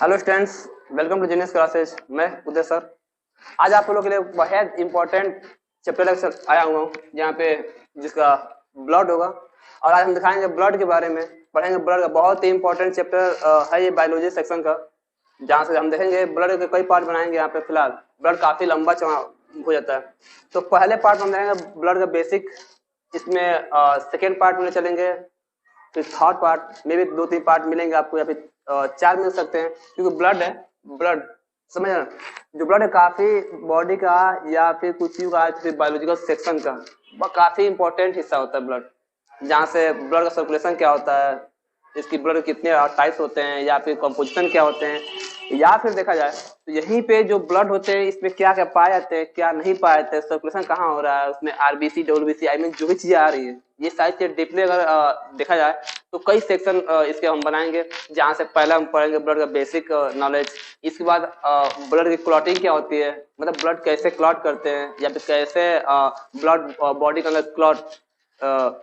Hello students, welcome to genius classes. मैं Uday sir. आज आप लोगों के लिए बहुत इंपॉर्टेंट चैप्टर लेक्चर आया हुआ हूँ, जहाँ पे जिसका ब्लड होगा। और आज हम दिखाएंगे ब्लड के बारे में, पढ़ेंगे ब्लड का। बहुत ही इंपॉर्टेंट चैप्टर है ये बायोलॉजी सेक्शन का, जहाँ से हम देखेंगे ब्लड के कई पार्ट बनाएंगे। यहाँ पे फिलहाल ब्लड काफी लंबा चौड़ा हो जाता है। तो पहले पार्ट में हम देखेंगे ब्लड का बेसिक। इसमें सेकेंड पार्ट में चलेंगे, फिर थर्ड पार्ट में भी 2-3 पार्ट मिलेंगे आपको, या फिर 4 मिल सकते हैं, क्योंकि ब्लड है। ब्लड समझ रहे हैं? जो ब्लड है काफी बॉडी का या फिर कुछ चीज का, फिर बायोलॉजिकल सेक्शन का वह काफी इंपॉर्टेंट हिस्सा होता है ब्लड। जहाँ से ब्लड का सर्कुलेशन क्या होता है, इसकी ब्लड कितने टाइप्स होते हैं, या फिर कंपोजिशन क्या होते हैं, या फिर देखा जाए तो यहीं पे जो ब्लड होते हैं इसमें क्या क्या पाए जाते हैं, क्या नहीं पाए जाते हैं, सर्कुलेशन कहाँ हो रहा है, उसमें आरबीसी डब्ल्यूबीसी आई मीन जो भी चीजें आ रही है, ये सारी चीजें डीपली अगर देखा जाए तो कई सेक्शन इसके हम बनाएंगे। जहाँ से पहले हम पढ़ेंगे ब्लड का बेसिक नॉलेज। इसके बाद ब्लड की क्लॉटिंग क्या होती है, मतलब ब्लड कैसे क्लॉट करते हैं, या फिर कैसे ब्लड बॉडी के अंदर क्लॉट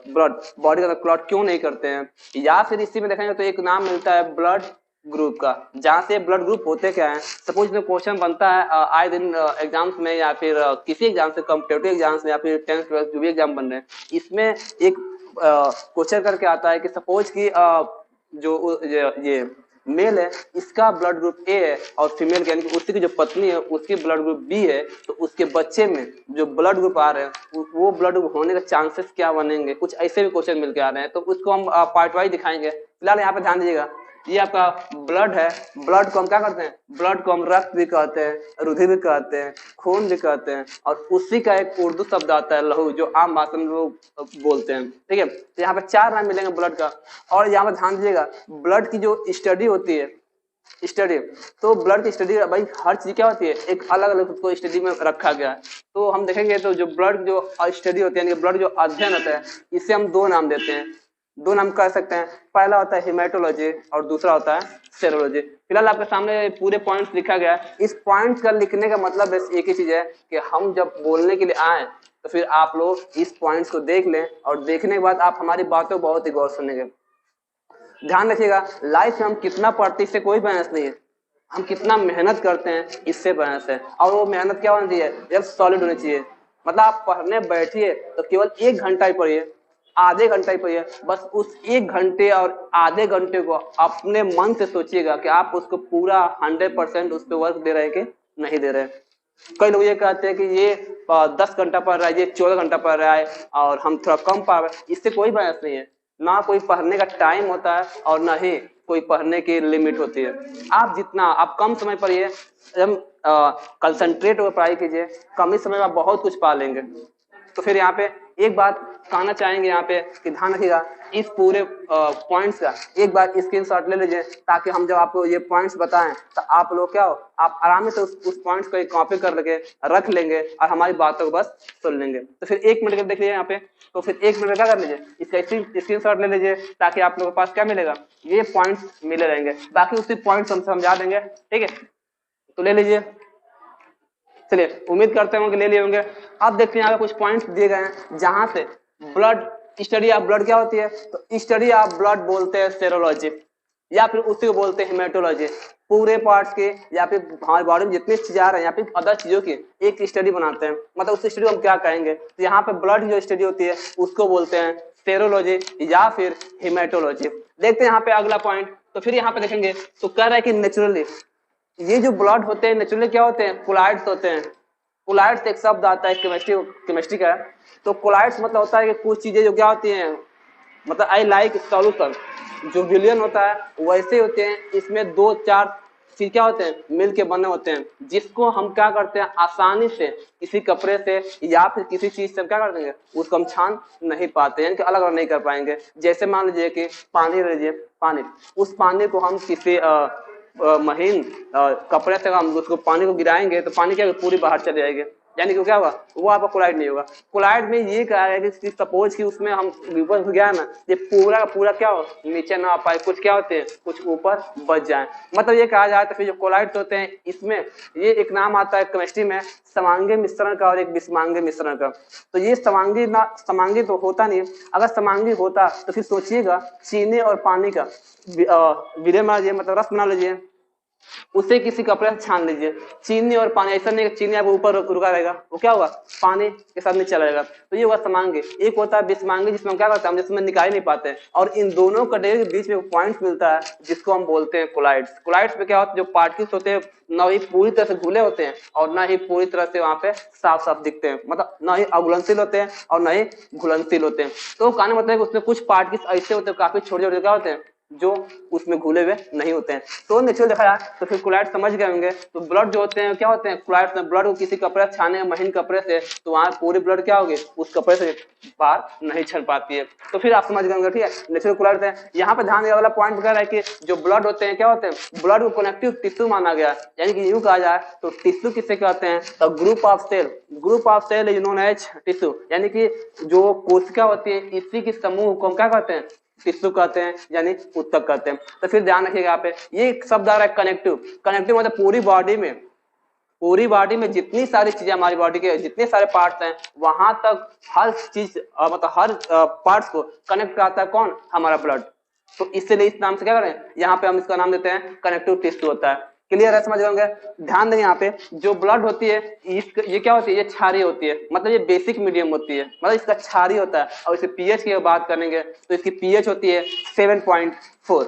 ब्लड बॉडी का क्लॉट क्यों नहीं करते हैं, या फिर इसी में देखेंगे तो एक नाम मिलता है ब्लड ग्रुप का। जहाँ से ब्लड ग्रुप होते क्या है, सपोज में क्वेश्चन बनता है आए दिन एग्जाम्स में, या फिर किसी एग्जाम से, कॉम्पिटिटिव एग्जाम्स में, या फिर 10th 12th जो भी एग्जाम बन रहे हैं, इसमें एक क्वेश्चन करके आता है कि सपोज की जो ये मेल है, इसका ब्लड ग्रुप ए है, और फीमेल यानी कि उसकी जो पत्नी है उसकी ब्लड ग्रुप बी है, तो उसके बच्चे में जो ब्लड ग्रुप आ रहे हैं वो ब्लड ग्रुप होने के चांसेस क्या बनेंगे। कुछ ऐसे भी क्वेश्चन मिल के आ रहे हैं, तो उसको हम पार्ट वाइज दिखाएंगे। फिलहाल यहाँ पे ध्यान दीजिएगा, ये आपका ब्लड है। ब्लड को हम क्या करते हैं, ब्लड को हम रक्त भी कहते हैं, रुधिर भी कहते हैं, खून भी कहते हैं, और उसी का एक उर्दू शब्द आता है लहू, जो आम भाषा में लोग बोलते हैं। ठीक है, तो यहाँ पे 4 नाम मिलेंगे ब्लड का। और यहाँ पे ध्यान दीजिएगा, ब्लड की जो स्टडी होती है, स्टडी, तो ब्लड की स्टडी भाई हर चीज क्या होती है, एक अलग अलग उसको स्टडी में रखा गया है। तो हम देखेंगे तो जो ब्लड जो स्टडी होती है, ब्लड जो अध्ययन होता है, इसे हम 2 नाम देते हैं। 2 नाम कर सकते हैं, पहला होता है हेमेटोलॉजी और दूसरा होता है सेरोलॉजी। फिलहाल आपके सामने पूरे पॉइंट्स लिखा गया है। इस पॉइंट्स का लिखने का मतलब बस एक ही चीज है कि हम जब बोलने के लिए आए तो फिर आप लोग इस पॉइंट्स को देख लें, और देखने के बाद आप हमारी बातों को बहुत ही गौर सुनेंगे। ध्यान रखिएगा, लाइफ में हम कितना पढ़ते इससे कोई बहस नहीं है, हम कितना मेहनत करते हैं इससे बहस है। और वो मेहनत क्या होनी चाहिए, जब सॉलिड होनी चाहिए। मतलब आप पढ़ने बैठिए तो केवल 1 घंटा ही पढ़िए, आधे घंटा ही पढ़िए, बस उस 1 घंटे और आधे घंटे को अपने मन से सोचिएगा कि आप उसको पूरा 100% उस पर वर्क दे रहे हैं कि नहीं दे रहे हैं। कई लोग ये कहते हैं कि ये 10 घंटा पढ़ रहा है, ये 14 घंटा पढ़ रहा है, और हम थोड़ा कम पढ़ रहे हैं। इससे कोई बहस नहीं है। ना कोई पढ़ने का टाइम होता है और ना ही कोई पढ़ने की लिमिट होती है। आप कम समय पढ़िए, एकदम कंसंट्रेट होकर पढ़ाई कीजिए, कम ही समय में आप बहुत कुछ पा लेंगे। तो फिर यहाँ पे एक बात कहना चाहेंगे यहाँ पे कि ध्यान रखिएगा, इस पूरे पॉइंट्स का एक बार स्क्रीनशॉट ले लीजिए, ताकि हम जब आपको ये पॉइंट्स बताएं तो आप लोग क्या हो, आप आराम से उस पॉइंट्स को एक कॉपी कर लगे रख लेंगे, और हमारी बातों को बस सुन लेंगे। तो फिर 1 मिनट देख लीजिए यहाँ पे, तो फिर 1 मिनट क्या कर लीजिए, इसका स्क्रीनशॉट ले लीजिए, ताकि आप लोगों के पास क्या मिलेगा, ये पॉइंट्स मिले रहेंगे। बाकी उसी पॉइंट्स हम समझा देंगे। ठीक है, तो ले लीजिए। चलिए, उम्मीद करते हैं कि ले लिए होंगे। अब देखते हैं यहाँ पे कुछ पॉइंट्स दिए गए हैं, जहां से ब्लड स्टडी ऑफ ब्लड क्या होती है, तो स्टडी ऑफ ब्लड बोलते हैं सेरोलॉजी, या फिर उसी को बोलते हैं हेमेटोलॉजी। पूरे पार्ट्स के या फिर हमारे बॉडी में जितनी चीजें आ रही हैं या फिर अदर चीजों की एक स्टडी बनाते हैं। मतलब उस स्टडी को हम क्या कहेंगे, तो यहाँ पे ब्लड की जो स्टडी होती है उसको बोलते हैं सेरोलॉजी या फिर हेमेटोलॉजी। देखते हैं यहाँ पे अगला पॉइंट। तो फिर यहाँ पे देखेंगे तो कह रहा है कि नेचुरली ये जो ब्लड होते हैं नेचुरली क्या होते हैं, कोलाइड्स होते हैं। कोलाइड्स एक शब्द आता है केमिस्ट्री का है। तो कोलाइड्स मतलब होता है कि कुछ चीजें जो क्या होती हैं, मतलब आई लाइक सॉल्यूशन, जो विलियन होता है वैसे होते हैं। इसमें 2-4 चीज क्या होते हैं, मिल के बने होते हैं, जिसको हम क्या करते हैं, आसानी से किसी कपड़े से या फिर किसी चीज से हम क्या कर देंगे, उसको हम छान नहीं पाते, यानी कि अलग अलग नहीं कर पाएंगे। जैसे मान लीजिए कि पानी ले लीजिए, पानी, उस पानी को हम किसी महीन कपड़े से हम उसको पानी को गिराएंगे तो पानी क्या पूरी बाहर चले जाएगी, यानी कि क्या होगा, वो आपका कोलाइड नहीं होगा। कोलाइड में ये कहा है कि सपोज कि उसमें हम ऊपर गया ना, ये पूरा का पूरा क्या हो, नीचे ना आ पाए, कुछ क्या होते हैं, कुछ ऊपर बच जाए। मतलब ये कहा जाए तो फिर जो कोलाइड्स होते हैं, इसमें ये एक नाम आता है केमिस्ट्री में समांगी मिश्रण का और एक विषमांगी मिश्रण का। तो ये समांगी तो होता नहीं, अगर समांगी होता तो फिर सोचिएगा चीनी और पानी का विलय बना लीजिए, मतलब रस बना लीजिए। उसे किसी कपड़े से छान लीजिए। चीनी और पानी, ऐसा नहीं कि चीनी आपको ऊपर रुका रहेगा, वो क्या होगा, पानी के साथ नीचे चला जाएगा। तो ये हुआ समांगी। एक होता है विषमांगी, जिसमें हम क्या करते हैं, हम जिसमें निकाल नहीं पाते हैं, और इन दोनों कैटेगरी के बीच में पॉइंट मिलता है जिसको हम बोलते हैं कोलाइड्स। कोलाइड्स में क्या होता है, जो पार्टिकल्स होते हैं न ही पूरी तरह से घुले होते हैं और न ही पूरी तरह से वहां पे साफ साफ दिखते हैं, मतलब न ही अघुलनशील होते हैं और न ही घुलनशील होते हैं। तो कहने मतलब है कि उसमें कुछ पार्टिकल्स ऐसे होते हैं, काफी छोटे छोटे क्या होते हैं, जो उसमें घुले हुए नहीं होते हैं। तो नेचुरल देखा जाए तो फिर कोलाइड समझ गए होंगे। तो ब्लड जो होते हैं क्या होते हैं, कोलाइड्स में ब्लड को किसी कपड़े से छाने, महीन कपड़े से, तो वहां पूरी ब्लड क्या होगी, उस कपड़े से बाहर नहीं छन पाती है। तो फिर आप समझ गए होंगे, ठीक है, नेचुरल कोलाइड्स है। यहाँ पे ध्यान देने वाला पॉइंट क्या है कि जो ब्लड होते हैं क्या होते हैं, ब्लड को कनेक्टिव टिश्यू माना गया, यानी कि यूं कहा जाए तो टिश्यू किसे कहते हैं, तो group of cell, group of cell is known as tissue, यानी कि जो कोशिका होती है इसी की समूह को हम क्या कहते हैं, टिश्यू कहते हैं, यानी ऊतक कहते हैं। तो फिर ध्यान रखिएगा यहाँ पे ये शब्द आ रहा है कनेक्टिव। कनेक्टिव मतलब पूरी बॉडी में जितनी सारी चीजें, हमारी बॉडी के जितने सारे पार्ट्स हैं, वहां तक हर चीज मतलब हर पार्ट्स को कनेक्ट कराता है कौन, हमारा ब्लड। तो इसलिए इस नाम से क्या करें, यहाँ पे हम इसका नाम देते हैं कनेक्टिव टिश्यू होता है। क्लियर है, समझ होंगे। ध्यान देंगे यहाँ पे जो ब्लड होती है ये क्या होती है, ये क्षारीय होती है, मतलब ये बेसिक मीडियम होती है, मतलब इसका क्षारीय होता है। और इसे पीएच की बात करेंगे तो इसकी पीएच होती है 7.4।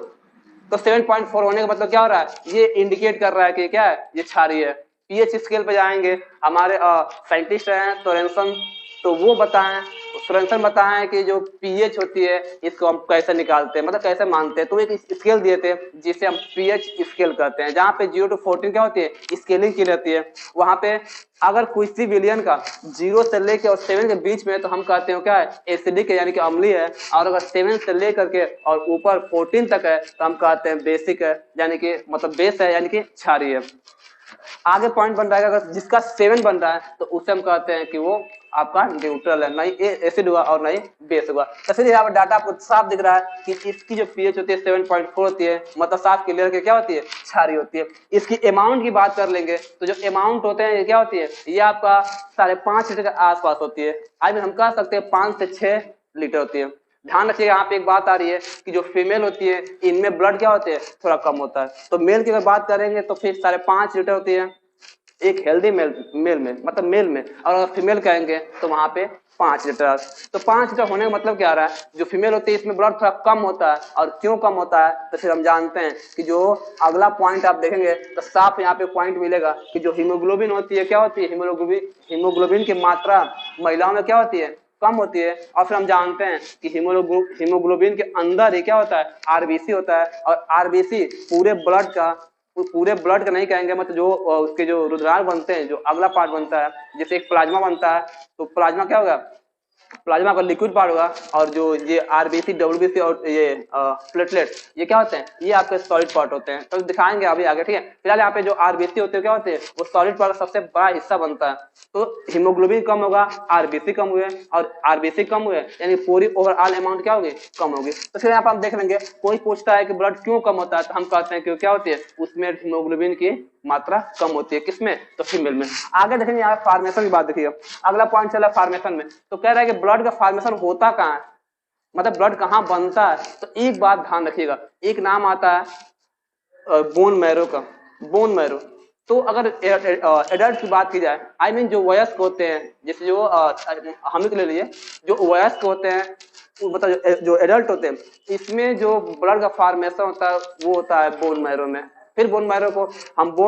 तो 7.4 होने का मतलब क्या हो रहा है, ये इंडिकेट कर रहा है कि क्या है, ये क्षारीय है। पीएच स्केल पे जाएंगे, हमारे साइंटिस्ट हैं सोरेनसन, तो वो सोरेनसन बताएं कि जो पीएच होती है इसको हम कैसे निकालते हैं, मतलब कैसे मानते हैं। तो एक स्केल दिए थे जिसे हम पीएच स्केल कहते हैं, जहाँ पे 0 to 14 क्या होती है, स्केलिंग की रहती है। वहां पे अगर किसी विलियन का 0 से लेकर और 7 के बीच में, तो हम कहते हैं क्या है, एसिडिक है, यानी कि अम्लीय है। और अगर 7 से लेकर के और ऊपर 14 तक है तो हम कहते हैं बेसिक है, यानी कि मतलब बेस है, यानी कि क्षारीय है। आगे पॉइंट बन रहा है, अगर जिसका 7 बन रहा है तो उसे हम कहते हैं कि वो आपका न्यूट्रल है, नहीं एसिड हुआ और नहीं बेस हुआ। तो फिर यहाँ पर डाटा आपको साफ दिख रहा है कि इसकी जो पीएच होती है 7.4 होती है, मतलब साफ क्लियर के क्या होती है, क्षारीय होती है। इसकी अमाउंट की बात कर लेंगे तो जो अमाउंट होते हैं ये क्या होती है, ये आपका 5.5 लीटर के आसपास होती है। आई मीन हम कह सकते हैं 5 से 6 लीटर होती है। ध्यान रखिएगा, यहाँ पे एक बात आ रही है कि जो फीमेल होती है इनमें ब्लड क्या होते हैं, थोड़ा कम होता है। तो मेल की अगर बात करेंगे तो फिर 5.5 लीटर होती है एक हेल्दी मेल में, मतलब मेल में। और अगर फीमेल कहेंगे तो वहां पे 5 लीटर। तो 5 लीटर होने का मतलब क्या आ रहा है, जो फीमेल होती है इसमें ब्लड थोड़ा कम होता है। और क्यों कम होता है, तो फिर हम जानते हैं कि जो अगला पॉइंट आप देखेंगे तो साफ यहाँ पे पॉइंट मिलेगा कि जो हीमोग्लोबिन होती है क्या होती है, हीमोग्लोबिन की मात्रा महिलाओं में क्या होती है, कम होती है। और फिर हम जानते हैं कि हीमोग्लोबिन के अंदर ही क्या होता है, आरबीसी होता है। और आरबीसी पूरे ब्लड का नहीं कहेंगे, मतलब जो उसके जो रुधिरांग बनते हैं, जो अगला पार्ट बनता है, जैसे एक प्लाज्मा बनता है, तो प्लाज्मा क्या होगा, प्लाज्मा का लिक्विड पार्ट होगा। और जो ये आरबीसी, डब्ल्यूबीसी और ये प्लेटलेट, ये क्या होते हैं, ये आपके सॉलिड पार्ट होते हैं। तो दिखाएंगे अभी आगे, ठीक है। फिलहाल यहाँ पे जो आरबीसी होते हैं क्या होते हैं, वो सॉलिड पार्ट का सबसे बड़ा हिस्सा बनता है। तो हीमोग्लोबिन कम होगा, आरबीसी कम हुए, और आरबीसी कम हुए यानी पूरी ओवरऑल अमाउंट क्या होगी, कम होगी। तो फिर यहाँ पर हम देख लेंगे, कोई पूछता है कि ब्लड क्यों कम होता है, तो हम कहते हैं कि क्या होती है, उसमें हीमोग्लोबिन की मात्रा कम होती है। किसमें, तो फीमेल में। आगे देखेंगे यहाँ फार्मेशन की बात देखिएगा, अगला पॉइंट चला फार्मेशन में। तो कह रहा है कि ब्लड का फार्मेशन होता कहाँ है, मतलब ब्लड कहाँ बनता है। तो एक बात ध्यान रखिएगा, एक नाम आता है बोन मैरो का, बोन मैरो। तो अगर एडल्ट की बात की जाए, आई मीन जो वयस्क होते हैं, जैसे जो हम ले लीजिए, जो वयस्क होते हैं, मतलब जो एडल्ट होते हैं, इसमें जो ब्लड का फार्मेशन होता है वो होता है बोन मैरो में। फिर बोन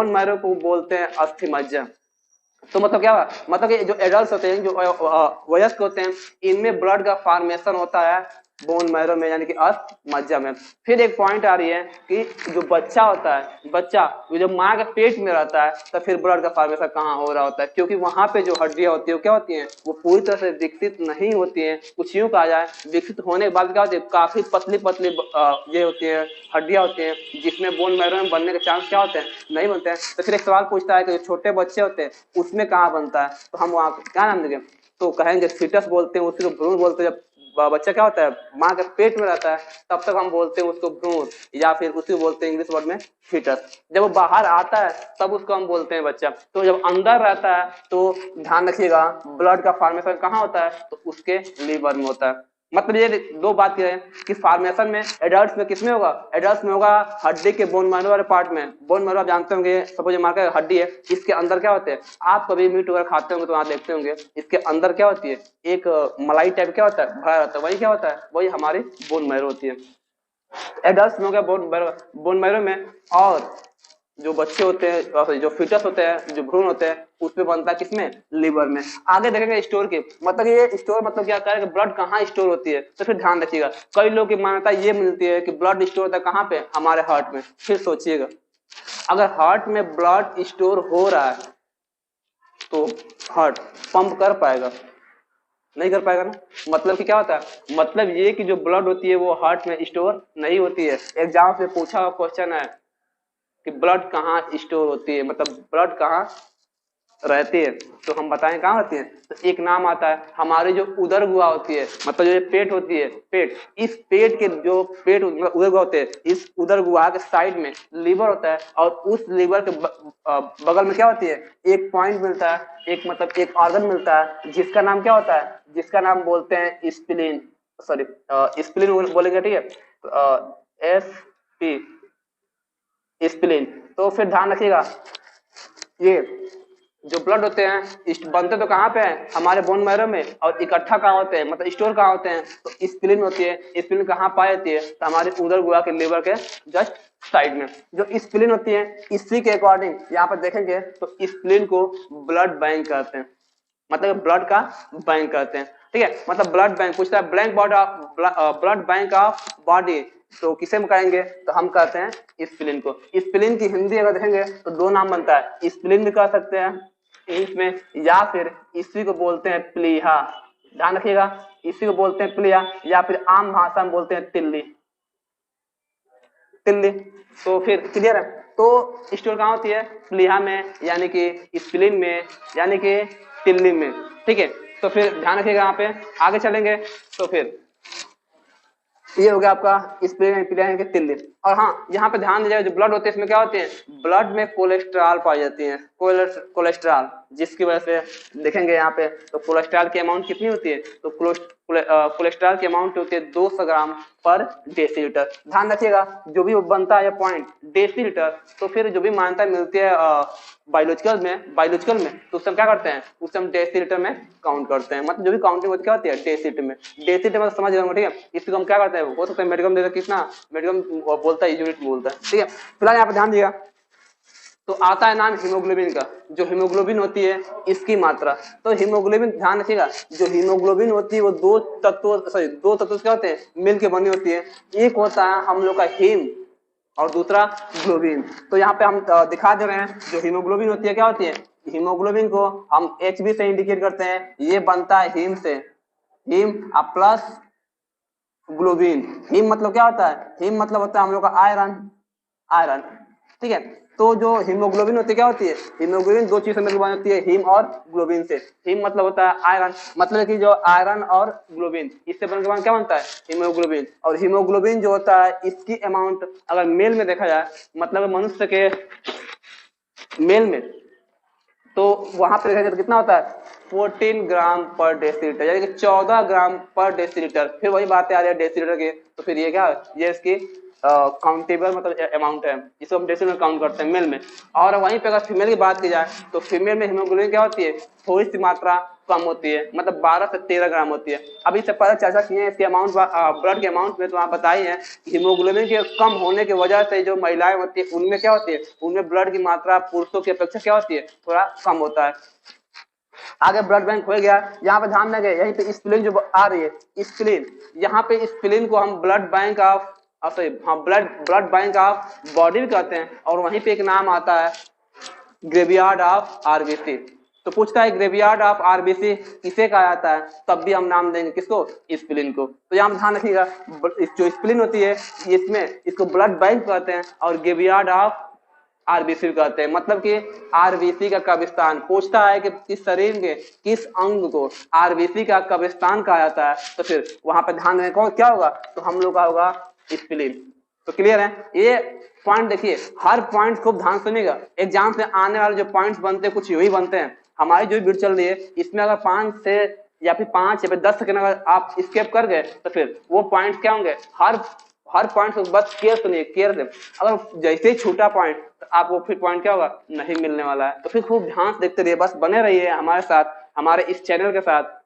मैरो को बोलते हैं अस्थि मज्जा। तो मतलब क्या हुआ, मतलब कि जो एडल्ट होते हैं, जो वयस्क होते हैं, इनमें ब्लड का फार्मेशन होता है बोन मैरो में, यानी कि अस्थि मज्जा में। फिर एक पॉइंट आ रही है कि जो बच्चा होता है, बच्चा जो माँ के पेट में रहता है, तो फिर ब्लड का फार्मेशन कहाँ हो रहा होता है, क्योंकि वहां पे जो हड्डियां होती है वो क्या होती हैं, वो पूरी तरह से विकसित नहीं होती हैं। कुछ यूं कहा जाए, विकसित होने के बाद क्या होती है, काफी पतली पतली ये होती है, हड्डियां होती हैं, जिसमें बोन मैरो में बनने के चांस क्या होते हैं, नहीं बनते हैं। तो फिर एक सवाल पूछता है कि जो छोटे बच्चे होते हैं उसमें कहाँ बनता है, तो हम वहाँ क्या नाम देंगे, तो कहेंगे फीटस बोलते हैं, उसी को भ्रूण बोलते हैं। जब बच्चा क्या होता है, माँ के पेट में रहता है, तब तक हम बोलते हैं उसको भ्रूण, या फिर उसी को बोलते हैं इंग्लिश वर्ड में फीटस। जब वो बाहर आता है तब उसको हम बोलते हैं बच्चा। तो जब अंदर रहता है तो ध्यान रखिएगा, ब्लड का फॉर्मेशन कहाँ होता है, तो उसके लीवर में होता है। मतलब ये दो बात कह रहे हैं कि फॉर्मेशन में एडल्ट में किसमें होगा, एडल्ट में होगा हड्डी के बोन मैरो वाले पार्ट में। बोन मैरो आप जानते होंगे, सपोज हमारे हड्डी है, इसके अंदर क्या होते हैं, आप कभी मीट वगैरह खाते होंगे तो आप देखते होंगे इसके अंदर क्या होती है, एक मलाई टाइप क्या होता है भरा रहता है, वही क्या होता है, वही हमारी बोन मैरो होती है। एडल्ट में हो गया बोन मैरो में, और जो बच्चे होते हैं, जो फीटस होते हैं, जो भ्रूण होते हैं, उसमें बनता है किसमें, लिवर में। आगे देखेंगे स्टोर के, मतलब ये स्टोर मतलब क्या करेगा, ब्लड कहाँ स्टोर होती है, तो फिर ध्यान रखिएगा। कई लोग की मान्यता ये मिलती है कि ब्लड स्टोर होता है कहाँ पे, हमारे हार्ट में। फिर सोचिएगा, अगर हार्ट में ब्लड स्टोर हो रहा है तो हार्ट पंप कर पाएगा, नहीं कर पाएगा ना। मतलब कि क्या होता है, मतलब ये कि जो ब्लड होती है वो हार्ट में स्टोर नहीं होती है। एग्जाम से पूछा हुआ क्वेश्चन है कि ब्लड कहाँ स्टोर होती है, मतलब ब्लड कहाँ रहती है, तो हम बताएं कहाँ होती है। तो एक नाम आता है, हमारी जो उदर गुहा होती है, मतलब जो पेट होती है, पेट, इस पेट के जो पेट उदर गुहा होते हैं, इस उदर गुहा के साइड में लिवर होता है, और उस लिवर के बगल में क्या होती है, एक पॉइंट मिलता है, एक मतलब एक ऑर्गन मिलता है, जिसका नाम क्या होता है, जिसका नाम बोलते हैं स्प्लीन, सॉरी स्प्लीन बोलेंगे, ठीक है, स्प्लीन। तो फिर ध्यान रखिएगा, ये जो ब्लड होते हैं बनते तो कहाँ पे हैं, हमारे बोन मैरो में, और इकट्ठा कहाँ होते हैं, मतलब स्टोर कहाँ होते हैं, तो स्प्लीन होती है। स्प्लीन कहाँ पाई जाती है, तो हमारे उदर गुहा के लिवर के जस्ट साइड में जो स्प्लीन होती है। इसी के अकॉर्डिंग यहाँ पर देखेंगे तो स्प्लीन को ब्लड बैंक कहते हैं, मतलब ब्लड का बैंक कहते हैं, ठीक है। मतलब ब्लड बैंक पूछता है, blank body of blood bank of body, तो किसे हम कहेंगे, तो हम कहते हैं स्प्लीन को। स्प्लीन की हिंदी अगर देखेंगे तो दो नाम बनता है, स्प्लीन भी कह सकते हैं इंग्लिश में, या फिर इसी को बोलते हैं प्लीहा। ध्यान रखिएगा, इसी को बोलते हैं प्लीहा, या फिर आम भाषा में बोलते हैं तिल्ली, तिल्ली। तो फिर क्लियर है। तो स्टोर कहाँ होती है, प्लीहा में, यानी कि स्प्लीन में, यानी कि तिल्ली में, ठीक है। तो फिर ध्यान रखिएगा, यहाँ पे आगे चलेंगे तो फिर ये हो गया आपका स्प्लीन के तिल्ली। और हाँ, यहाँ पे ध्यान दीजिएगा, जो ब्लड होते हैं इसमें क्या होते हैं, ब्लड में कोलेस्ट्रॉल पाई जाती है, कोलेस्ट्रॉल, जिसकी वजह से देखेंगे यहाँ पे तो कोलेस्ट्रॉल की अमाउंट कितनी होती है, तो कोलेस्ट्रॉल की अमाउंट होती है 200 ग्राम पर डेसीलीटर। ध्यान रखिएगा, जो भी बनता है पॉइंट डेसीलीटर, तो फिर जो भी मान्यता मिलती है बायोलॉजिकल में, तो उससे हम क्या करते हैं, उससे हम डेसीलीटर में काउंट करते हैं। मतलब जो भी काउंटिंग होती क्या होती है, डेसीलीटर में। डेसीलीटर मतलब समझ रहे, ठीक है। इसको हम क्या करते हैं, हो सकता है मेडिकल में कितना, मेडिकल बोलता है यूनिट बोलता है, ठीक है। फिलहाल यहाँ पे ध्यान दिया तो आता है नाम हीमोग्लोबिन का। जो हीमोग्लोबिन होती है इसकी मात्रा, तो हीमोग्लोबिन ध्यान रखिएगा, जो हीमोग्लोबिन होती है वो दो तत्व क्या होते हैं, मिल के बनी होती है। एक होता है हम लोग का हीम, और दूसरा ग्लोबिन। तो यहाँ पे हम दिखा दे रहे हैं, जो हीमोग्लोबिन होती है क्या होती है, हीमोग्लोबिन को हम HB से इंडिकेट करते हैं, ये बनता है हीम से, हीम प्लस ग्लोबिन। हीम मतलब क्या होता है, हीम मतलब होता है हम लोग का आयरन, ठीक है। तो जो हीमोग्लोबिन होती है क्या होती है, हीमोग्लोबिन दो चीज से मिलकर बनी होती है, हीम और ग्लोबिन से। हीम मतलब होता है आयरन, मतलब कि जो आयरन और ग्लोबिन इससे बनकर क्या बनता है, हीमोग्लोबिन। और हीमोग्लोबिन जो होता है इसकी अमाउंट अगर मेल में देखा जाए, मतलब मनुष्य के मेल में, तो वहां पे देखा जाए तो कितना होता है, 14 ग्राम पर डेसीलीटर, यानी कि 14 ग्राम पर डेसीलीटर। फिर वही बातें आ रही है डेसीलीटर की, तो फिर ये क्या, ये इसकी काउंटेबल मतलब अमाउंट है, इसको हम डेसीलीटर में काउंट करते हैं मेल में। और वहीं पे अगर फीमेल की बात की जाए तो फीमेल में हीमोग्लोबिन क्या होती है, थोड़ी सी मात्रा कम होती है, मतलब 12 से 13 ग्राम होती है। अभी से पहले चर्चा की है इसके अमाउंट, ब्लड के अमाउंट में, तो आप बताई है हीमोग्लोबिन के कम होने की वजह से जो महिलाएं होती है उनमें क्या होती है, उनमें ब्लड की मात्रा पुरुषों की अपेक्षा क्या होती है, थोड़ा कम होता है। आगे ब्लड बैंक हो गया, यहाँ पे ध्यान देंगे, यहीं पे स्प्लीन जो आ रही है स्प्लीन, यहाँ पे स्प्लीन को हम blood bank of blood bank of body भी कहते हैं। और वहीं पे एक नाम आता है ग्रेवयार्ड ऑफ आरबीसी। तो पूछता है ग्रेवयार्ड ऑफ आरबीसी किसे कहा जाता है, तब भी हम नाम देंगे किसको, स्प्लीन को। तो यहाँ ध्यान रखिएगा, जो स्प्लीन होती है इसमें इसको ब्लड बैंक कहते हैं, और ग्रेवयार्ड ऑफ आरबीसी कहते हैं, मतलब कि आरबीसी का कब्रिस्तान। पूछता है कि किस शरीर के किस अंग को आरबीसी का कब्रिस्तान कहा जाता है, तो फिर वहां पर ध्यान देने क्या होगा, तो हम लोग का होगा स्प्लीन। तो क्लियर है, ये पॉइंट देखिए, हर पॉइंट खूब ध्यान सुनिएगा। एग्जाम से आने वाले जो पॉइंट्स बनते हैं कुछ यही बनते हैं। हमारी जो वीडियो चल रही है इसमें अगर 5 से या फिर 5 या फिर 10 सेकंड अगर आप स्केप कर गए तो फिर वो पॉइंट क्या होंगे, हर पॉइंट को बस केयर सुनिए, केयर से अगर जैसे ही छूटा पॉइंट तो आपको फिर पॉइंट क्या होगा, नहीं मिलने वाला है। तो फिर खूब ध्यान से देखते रहिए, बस बने रहिए हमारे साथ, हमारे इस चैनल के साथ,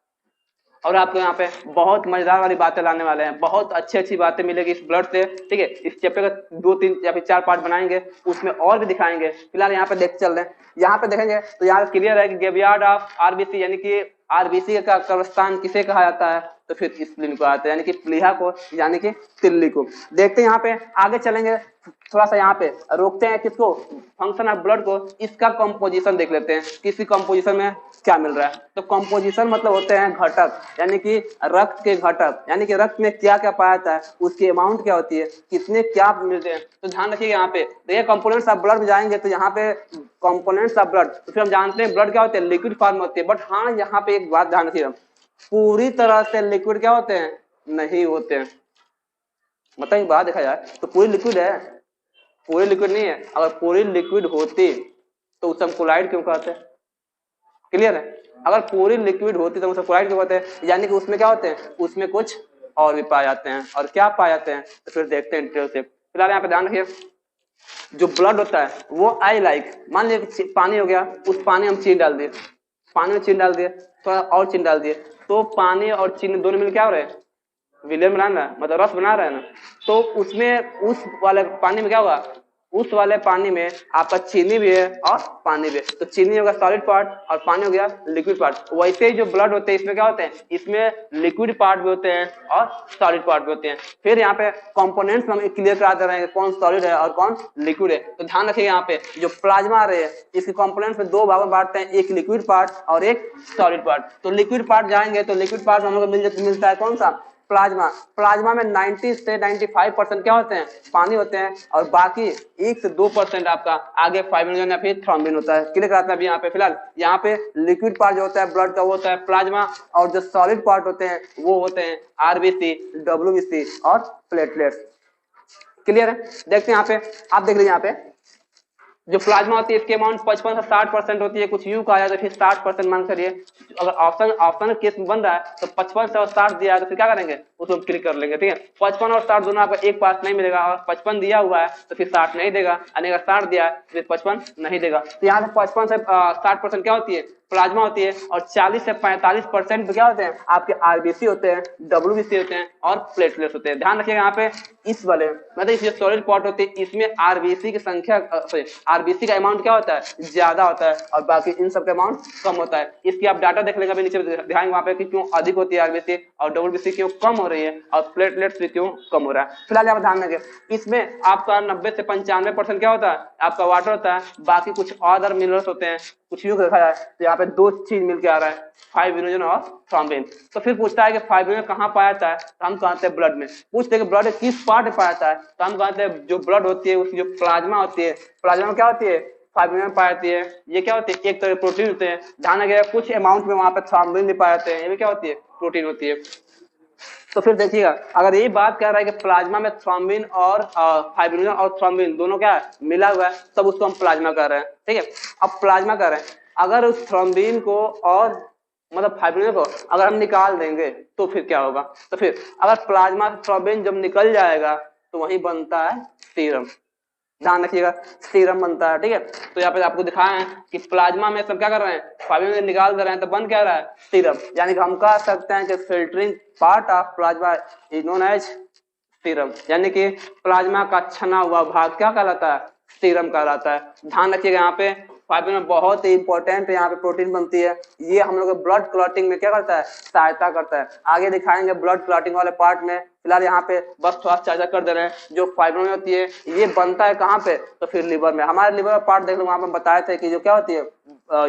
और आपको यहाँ पे बहुत मजेदार वाली बातें लाने वाले हैं, बहुत अच्छी अच्छी बातें मिलेगी इस ब्लड से, ठीक है। इस चैप्टर का 2-3 या फिर 4 पार्ट बनाएंगे, उसमें और भी दिखाएंगे। फिलहाल यहाँ पे देख चल रहे हैं, यहाँ पे देखेंगे तो यहाँ क्लियर है कि ग्रेवयार्ड ऑफ आरबीसी, यानी कि आरबीसी का कब्रिस्तान किसे कहा जाता है, तो फिर स्प्लीन को आता है, यानी कि प्लीहा को, यानी कि तिल्ली को। देखते हैं यहाँ पे आगे चलेंगे, थोड़ा सा यहाँ पे रोकते हैं किसको, फंक्शन ऑफ ब्लड को। इसका कंपोजिशन देख लेते हैं, किसी कंपोजिशन में क्या मिल रहा है। तो कंपोजिशन मतलब होते हैं घटक, यानी कि रक्त के घटक, यानी कि रक्त में क्या क्या पाया जाता है, उसकी अमाउंट क्या होती है, कितने क्या मिलते हैं। तो ध्यान रखिए यहाँ पे, तो ये कंपोनेंट्स ऑफ ब्लड में जाएंगे तो यहाँ पे कंपोनेंट्स ऑफ ब्लड, तो फिर हम जानते हैं ब्लड क्या होते हैं, लिक्विड फॉर्म होती है। बट हाँ, यहाँ पे एक बात ध्यान रखिएगा, पूरी तरह से लिक्विड क्या होते हैं, नहीं होते हैं। मतलब एक बात देखा जाए तो पूरी लिक्विड है, पूरी लिक्विड नहीं है। अगर पूरी लिक्विड होती तो उसे हम कोलाइड क्यों कहते हैं, क्लियर है। अगर पूरी लिक्विड होती तो उसे कोलाइड क्यों कहते हैं, यानी कि उसमें क्या होते हैं, उसमें कुछ और भी पाए जाते हैं। और क्या पाए जाते हैं तो फिर देखते हैं डिटेल से। फिलहाल यहाँ पे ध्यान रखिए, जो ब्लड होता है वो आई लाइक, मान लीजिए पानी हो गया, उस पानी हम चीनी डाल दिए, पानी में चीनी डाल दिए, थोड़ा और चीनी डाल दिए, तो पानी और चीनी दोनों मिलकर क्या हो रहे हैं, विलयन बना रहा है, मतलब रस बना रहा है ना। तो उसमें उस वाले पानी में क्या होगा, उस वाले पानी में आपका चीनी भी है और पानी भी है। तो चीनी होगा सॉलिड पार्ट और पानी हो गया लिक्विड पार्ट। वैसे ही जो ब्लड होते हैं इसमें क्या होते हैं, इसमें लिक्विड पार्ट भी होते हैं और सॉलिड पार्ट भी होते हैं। फिर यहाँ पे कंपोनेंट्स हम क्लियर करा दे रहे हैं, कौन सॉलिड है और कौन लिक्विड है। तो ध्यान रखिए यहाँ पे जो प्लाज्मा आ रहे हैं इसके कंपोनेंट्स में 2 भागों में बांटते हैं, एक लिक्विड पार्ट और एक सॉलिड पार्ट। तो लिक्विड पार्ट जाएंगे तो लिक्विड पार्ट हम लोग को मिलता है कौन सा, प्लाज्मा। प्लाज्मा में 90 से 95% क्या होते हैं, पानी होते हैं, और बाकी 1 से 2% आपका आगे फाइब्रिनोजन या फिर थ्रोम्बिन होता है। क्लियर कराता है अभी यहाँ पे। फिलहाल यहाँ पे लिक्विड पार्ट जो होता है ब्लड का वो होता है प्लाज्मा, और जो सॉलिड पार्ट होते हैं वो होते हैं आरबीसी, डब्ल्यूबीसी और प्लेटलेट्स। क्लियर है। देखते हैं यहाँ पे, आप देख लीजिए यहाँ पे जो प्लाज्मा होती है इसकी अमाउंट 55 से 60% होती है, कुछ यूं कहा जाए तो फिर 60% मान करिए। अगर ऑप्शन केस में बन रहा है तो 55 से और 60 दिया है तो फिर क्या करेंगे, उसको क्लिक कर लेंगे, ठीक है। 55 और 60 दोनों आपको एक पास नहीं मिलेगा, और 55 दिया हुआ है तो फिर 60 नहीं देगा, यानी अगर 60 दिया है फिर 55 नहीं देगा। तो यहाँ से 55 से 60% क्या होती है, प्लाज्मा होती है, और 40 से 45% क्या होते हैं, आपके आरबीसी होते हैं, डब्ल्यूबीसी होते हैं और प्लेटलेट्स होते हैं। ध्यान रखिएगा यहाँ पे इस वाले मतलब इस जो सॉलिड पार्ट होती है इसमें आरबीसी की संख्या, आरबीसी का अमाउंट क्या होता है, ज्यादा होता है, और बाकी इन सब का अमाउंट कम होता है। इसकी आप डाटा देख लेंगे अभी नीचे दिखाएंगे वहां पे कि क्यों अधिक होती है आरबीसी और डब्ल्यूबीसी क्यों कम हो रही है, और प्लेटलेट्स भी क्यों कम हो रहा है। फिलहाल आप ध्यान रखें, इसमें आपका 90 से 95% क्या होता है, आपका वाटर होता है, बाकी कुछ अदर मिनरल्स होते हैं। कुछ यूं देखा जाए तो यहाँ पे 2 चीज मिलके आ रहा है, फाइब्रिनोजन और थ्रोम्बिन। तो फिर पूछता है कि फाइब्रिनोजन कहाँ पाया जाता है, तो हम कहते हैं ब्लड में। पूछते हैं कि ब्लड किस पार्ट में पाया जाता है, तो हम कहते हैं जो ब्लड होती है उसकी जो प्लाज्मा होती है, प्लाज्मा में क्या होती है, फाइब्रिनोजन पाई जाती है। ये क्या होती है, एक तरह के प्रोटीन होते हैं। ध्यान रखिएगा कुछ अमाउंट में वहां पे थ्रोम्बिन भी पाए जाते हैं, ये भी क्या होती है, प्रोटीन होती है। तो फिर देखिएगा अगर यही बात कह रहा है कि प्लाज्मा में थ्रोम्बिन और फाइब्रिनोजन और थ्रोम्बिन दोनों क्या है, मिला हुआ है, तब उसको हम प्लाज्मा कह रहे हैं, ठीक है। अब प्लाज्मा कह रहे हैं, अगर उस थ्रोम्बिन को और मतलब फाइब्रिनोजन को अगर हम निकाल देंगे तो फिर क्या होगा, तो फिर अगर प्लाज्मा से थ्रोम्बिन जब निकल जाएगा तो वही बनता है सीरम। ध्यान रखिएगा सीरम बनता है, ठीक है। तो यहाँ पे आपको दिखाया है कि प्लाज्मा में सब क्या कर रहे हैं, फाइब्रिनोजन निकाल दे रहे हैं, तो बन क्या रहा है, सीरम। यानी कि हम कह सकते हैं कि filtering part of plasma is known as serum, यानी कि प्लाज्मा का छना हुआ भाग क्या कहलाता है, सीरम कहलाता है। ध्यान रखिएगा यहाँ पे फाइब्रिनोजन बहुत ही इंपॉर्टेंट है, यहाँ पे प्रोटीन बनती है, ये हम लोग ब्लड क्लॉटिंग में क्या करता है, सहायता करता है। आगे दिखाएंगे ब्लड क्लॉटिंग वाले पार्ट में। फिलहाल यहाँ पे बस थोड़ा चर्चा कर दे रहे हैं। जो फाइब्रिनोजन होती है ये बनता है कहाँ पे, तो फिर लिवर में। हमारे लिवर का पार्ट देख लो, वहां पे बताए थे कि जो क्या होती है,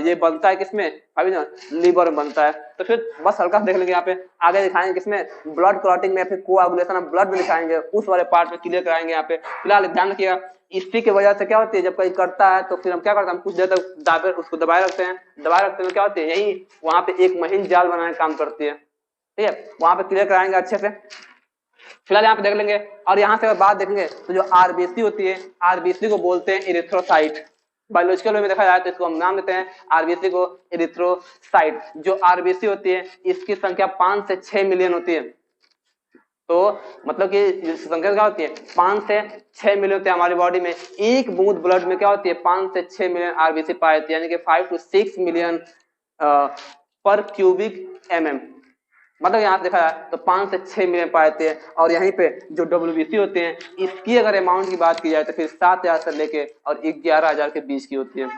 ये बनता है किसमें, फाइब्रिनोजन लिवर में बनता है। तो फिर बस हल्का देख लेंगे यहाँ पे, आगे दिखाएंगे किसमें, ब्लड क्लॉटिंग में, फिर कोआगुलेशन ऑफ ब्लड में दिखाएंगे, उस वाले पार्ट में क्लियर कराएंगे यहाँ पे। फिलहाल ध्यान रखिएगा इसी की वजह से क्या होती है, जब कोई करता है तो फिर हम क्या करते हैं, हम कुछ देर तक उसको दबाए रखते हैं, दबाए रखते हैं क्या होती है, यही वहां पे एक महीन जाल बनाने का काम करती है, ठीक है। वहां पे क्लियर कराएंगे अच्छे से। फिलहाल यहाँ पे देख लेंगे, और यहाँ से अगर बात देखेंगे तो जो आरबीसी होती है, आरबीसी को बोलते हैं इरिथ्रोसाइट, बायोलॉजिकल वे में देखा जाए तो इसको हम नाम देते हैं आरबीसी को एरिथ्रोसाइट। जो आरबीसी होती है इसकी संख्या 5 से 6 मिलियन होती है। तो मतलब कि संख्या क्या होती है 5 से 6 मिलियन होती है हमारी बॉडी में। एक बूंद ब्लड में क्या होती है 5 से 6 मिलियन आरबीसी पाई जाती है, यानी कि 5 to 6 मिलियन पर क्यूबिक एमएम। मतलब यहाँ से देखा जाए तो 5 से 6 मिलियन पाए जाते हैं। और यहीं पे जो डब्ल्यूबीसी होते हैं इसकी अगर अमाउंट की बात की जाए तो फिर 7,000 से लेके और 11,000 के बीच की होती है।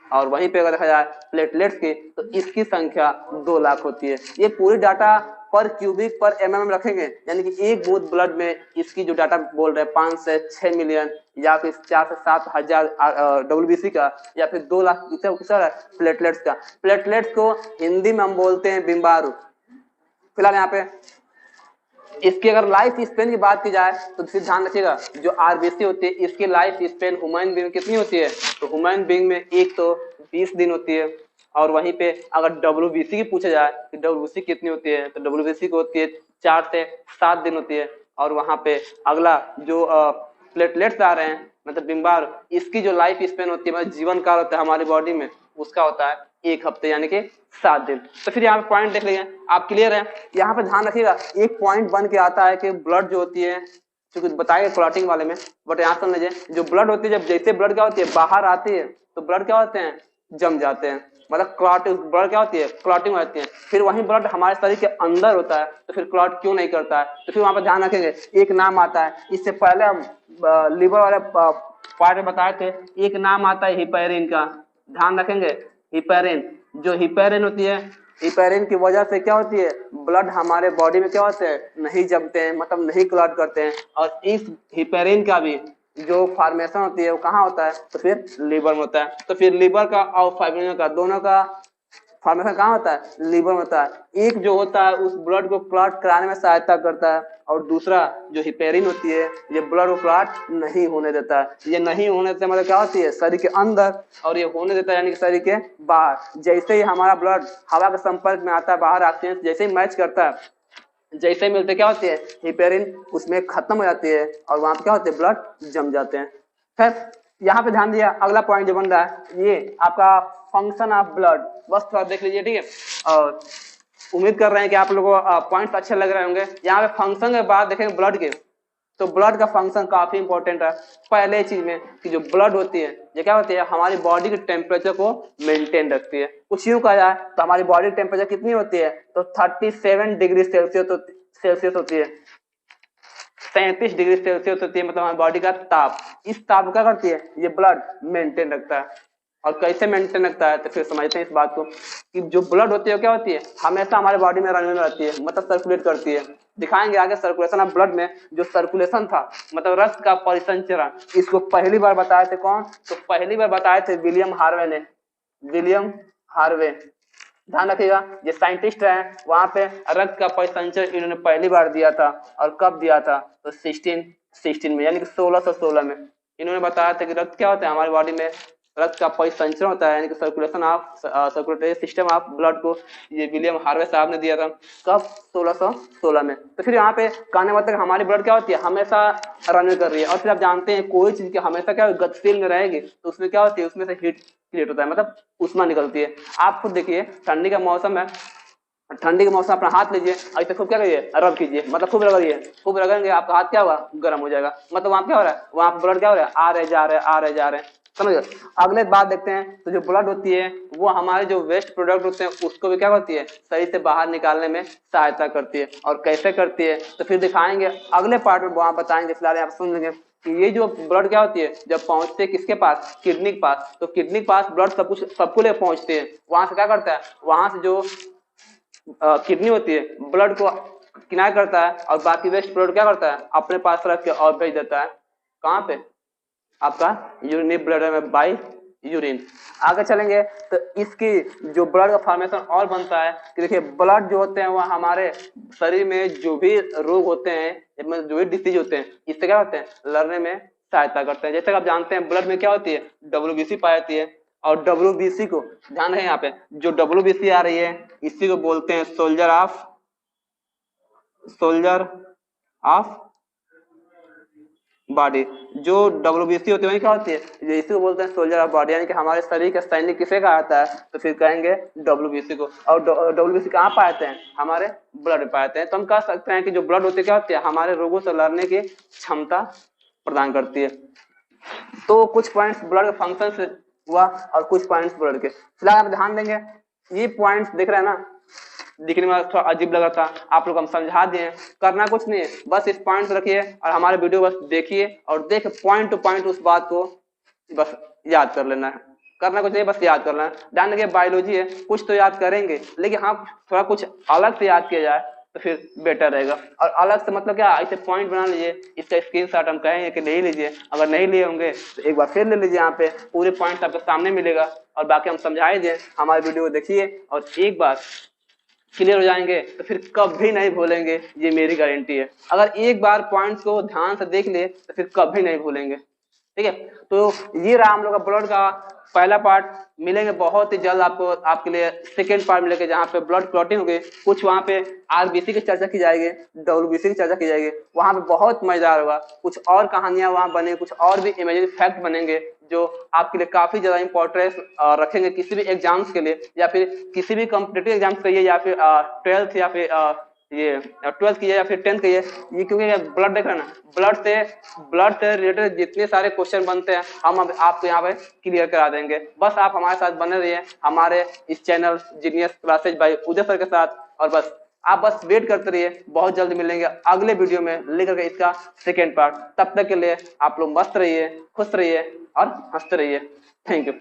और वहीं पे अगर देखा जाए प्लेटलेट्स की तो इसकी संख्या 2 लाख होती है। ये पूरी डाटा पर क्यूबिक पर एमएम रखेंगे, यानी कि एक बूंद ब्लड में इसकी जो डाटा बोल रहे हैं 5 से 6 मिलियन या फिर 4 से 7 हजार डब्ल्यूबीसी का या फिर 2 लाख प्लेटलेट्स का। प्लेटलेट्स को हिंदी में हम बोलते हैं बिम्बारू। फिलहाल यहाँ पे इसकी अगर लाइफ स्पेन की बात की जाए तो फिर ध्यान रखिएगा जो आरबीसी होती है इसकी लाइफ स्पेन ह्यूमन बीइंग कितनी होती है, तो ह्यूमन बीइंग में एक तो 20 दिन होती है। और वहीं पे अगर डब्ल्यूबीसी की पूछा जाए कि डब्ल्यूबीसी कितनी होती है तो डब्ल्यूबीसी को होती है 4 से 7 दिन होती है। और वहां पे अगला जो प्लेटलेट्स आ रहे हैं मतलब बिम्बार, इसकी जो लाइफ स्पेन होती है मतलब जीवन काल होता है हमारी बॉडी में उसका होता है 1 हफ्ते यानी कि 7 दिन। तो फिर यहाँ पे पॉइंट देख लीजिए आप क्लियर है। यहाँ पे ध्यान रखिएगा एक पॉइंट बन के आता है कि ब्लड जो होती है क्योंकि बताएंगे क्लॉटिंग वाले में, बट यहाँ समझ लीजिए जो ब्लड होती है जब जैसे ब्लड क्या होती है बाहर आती है तो ब्लड क्या होते हैं जम जाते हैं, मतलब क्लॉट ब्लड क्या होती है क्लॉटिंग हो जाती है। फिर वही ब्लड हमारे शरीर के अंदर होता है तो फिर क्लॉट क्यों नहीं करता है, तो फिर वहां पर ध्यान रखेंगे एक नाम आता है। इससे पहले हम लिवर वाले पार्ट में बताए थे एक नाम आता है हिपैरिन का, ध्यान रखेंगे हिपैरिन। जो हिपैरिन होती है हिपैरिन की वजह से क्या होती है ब्लड हमारे बॉडी में क्या होते हैं नहीं जमते हैं, मतलब नहीं क्लॉट करते हैं। और इस हिपैरिन का भी जो फॉर्मेशन होती है वो कहाँ होता है तो फिर लीवर में होता है। तो फिर लीवर का और फाइब्रिनोजन का दोनों का फॉर्मेशन कहाँ होता है लीवर में होता है। एक जो होता है उस ब्लड को क्लॉट कराने में सहायता करता है और दूसरा जो हिपेरिन होती है ये ब्लड को क्लॉट नहीं होने देता है। ये नहीं होने देता मतलब क्या होती है शरीर के अंदर और ये होने देता है यानी कि शरीर के बाहर। जैसे ही हमारा ब्लड हवा के संपर्क में आता है बाहर ऑक्सीजन जैसे ही मैच करता है जैसे ही मिलते क्या होती है हिपेरिन उसमें खत्म हो जाती है और वहां पर क्या होते हैं ब्लड जम जाते हैं। फिर यहाँ पे ध्यान दिया अगला पॉइंट जो बन रहा है ये आपका फंक्शन ऑफ ब्लड, बस थोड़ा देख लीजिए ठीक है। और उम्मीद कर रहे हैं कि आप लोगों को पॉइंट्स अच्छे लग रहे होंगे। यहाँ पे फंक्शन के बाद देखेंगे ब्लड के, तो ब्लड का फंक्शन काफी इंपॉर्टेंट है। पहले चीज में कि जो ब्लड होती है ये क्या होती है हमारी बॉडी के टेम्परेचर को मेंटेन रखती है। कुछ यूं कहा जाए तो हमारी बॉडी टेम्परेचर कितनी होती है तो 37 डिग्री सेल्सियस होती है, 37 डिग्री सेल्सियस होती है मतलब हमारी बॉडी का ताप। इस ताप क्या करती है ये ब्लड मेंटेन रखता है। और कैसे मेंटेन रखता है तो फिर समझते हैं इस बात को कि जो ब्लड होती है क्या होती है हमेशा हमारे बॉडी में रनिंग रहती है मतलब सर्कुलेट करती है। दिखाएंगे आगे सर्कुलेशन ऑफ ब्लड में जो सर्कुलेशन था मतलब रक्त का परिसंचरण, इसको पहली बार बताए थे कौन तो पहली बार बताए थे विलियम हार्वे ने, विलियम हार्वे। ध्यान रखिएगा ये साइंटिस्ट है वहां पे रक्त का परिसंचरण इन्होंने पहली बार दिया था। और कब दिया था तो 1616 में यानी कि 1616 में इन्होंने बताया था कि रक्त क्या होता है हमारी बॉडी में रक्त का परिसंचरण होता है यानी कि circulation of circulatory system of blood को ये विलियम हार्वे साहब ने दिया था कब 1616 में। तो फिर यहाँ पे कहने मतलब हमारी ब्लड क्या होती है हमेशा रनिंग कर रही है। और फिर आप जानते हैं कोई चीज की हमेशा क्या गतिशील में रहेगी तो उसमें क्या होती है उसमें से हीट क्रिएट होता है मतलब उष्मा निकलती है। आप खुद देखिए ठंडी का मौसम है, ठंडी के मौसम अपना हाथ लीजिए ऐसे खूब क्या करिए रब कीजिए मतलब खूब रगड़िए, खूब रगड़ेंगे आपका हाथ क्या होगा गर्म हो जाएगा मतलब वहां क्या हो रहा है वहां ब्लड क्या हो रहा है आ रहे जा रहे आ रहे जा रहे समझ गए। अगले बात देखते हैं तो जो ब्लड होती है वो हमारे जो वेस्ट प्रोडक्ट होते हैं उसको भी क्या करती है शरीर से बाहर निकालने में सहायता करती है। और कैसे करती है तो फिर दिखाएंगे अगले पार्ट में वहां बताएंगे, फिलहाल आप सुन लेंगे कि ये जो ब्लड क्या होती है जब पहुंचते है किसके पास किडनी के पास, तो किडनी के पास ब्लड सब कुछ सबको ले पहुंचते हैं। वहां से क्या करता है वहां से जो किडनी होती है ब्लड को किनारे करता है और बाकी वेस्ट प्रोडक्ट क्या करता है अपने पास रख के और भेज देता है कहाँ पे आपका यूरिनरी ब्लडर में बाय यूरिन। आगे चलेंगे तो इसकी जो ब्लड का फॉर्मेशन और बनता है कि देखिए ब्लड जो होते हैं वो हमारे शरीर में जो भी रोग होते हैं जो भी डिसीज होते हैं इससे क्या होते हैं लड़ने में सहायता करते हैं। जैसे आप जानते हैं ब्लड में क्या होती है डब्ल्यूबीसी पाई जाती है और डब्ल्यूबीसी को ध्यान रहे यहाँ पे जो डब्ल्यूबीसी आ रही है इसी को बोलते हैं सोल्जर ऑफ बॉडी। जो WBC होती है वही क्या होती है, ये इसी को बोलते हैं सोल्जर ऑफ बॉडी, यानी कि हमारे शरीर का सैनिक किसे कहा जाता है, तो फिर कहेंगे WBC को। और WBC कहाँ पाते हैं, हमारे ब्लड में पाते हैं। तो हम कह सकते हैं कि जो ब्लड होती है क्या होती है, हमारे रोगों से लड़ने की क्षमता प्रदान करती है। तो कुछ पॉइंट्स ब्लड के फंक्शन से हुआ और कुछ पॉइंट्स ब्लड के। फिलहाल आप ध्यान देंगे, ये पॉइंट्स दिख रहे हैं ना, दिखने में थोड़ा अजीब लगा था, आप लोग हम समझा दिए। करना कुछ नहीं है, बस इस पॉइंट रखिए और हमारे वीडियो बस देखिए और देख पॉइंट टू पॉइंट उस बात को बस याद कर लेना है। करना कुछ नहीं, बस याद करना है। ध्यान रखिए बायोलॉजी है, कुछ तो याद करेंगे, लेकिन हाँ थोड़ा कुछ अलग से याद किया जाए तो फिर बेटर रहेगा। और अलग से मतलब क्या, ऐसे पॉइंट बना लीजिए, इसका स्क्रीनशॉट हम कहेंगे कि ले लीजिए। अगर नहीं लिए होंगे तो एक बार फिर ले लीजिए, यहाँ पे पूरे पॉइंट आपके सामने मिलेगा और बाकी हम समझाए दिए। हमारे वीडियो को देखिए और एक बार क्लियर हो जाएंगे तो फिर कभी नहीं भूलेंगे, ये मेरी गारंटी है। अगर एक बार पॉइंट्स को ध्यान से देख लिए तो फिर कभी नहीं भूलेंगे। ठीक है, तो ये रहा हम लोग का ब्लड का पहला पार्ट। मिलेंगे बहुत ही जल्द आपको, आपके लिए सेकेंड पार्ट मिलेगा जहाँ पे ब्लड क्लॉटिंग होगी। कुछ वहाँ पे RBC की चर्चा की जाएगी, WBC की चर्चा की जाएगी, वहाँ पे बहुत मजेदार होगा। कुछ और कहानियां वहाँ बने, कुछ और भी इमेजिनरी फैक्ट बनेंगे जो आपके लिए काफी ज्यादा इंपॉर्टेंस रखेंगे किसी भी एग्जाम्स के लिए, या फिर किसी भी कॉम्पिटेटिव एग्जाम्स के लिए, या फिर 12th या फिर ये 12th की है या फिर 10th की है। ये क्योंकि ब्लड देख रहे हैं ना, ब्लड से रिलेटेड जितने सारे क्वेश्चन बनते हैं हम अब आपको यहाँ पे क्लियर करा देंगे। बस आप हमारे साथ बने रहिए हमारे इस चैनल जीनियस क्लासेज बाय उदय सर के साथ, और बस आप बस वेट करते रहिए। बहुत जल्द मिलेंगे अगले वीडियो में लेकर के इसका सेकेंड पार्ट। तब तक के लिए आप लोग मस्त रहिए, खुश रहिए और हंसते रहिए। Thank you.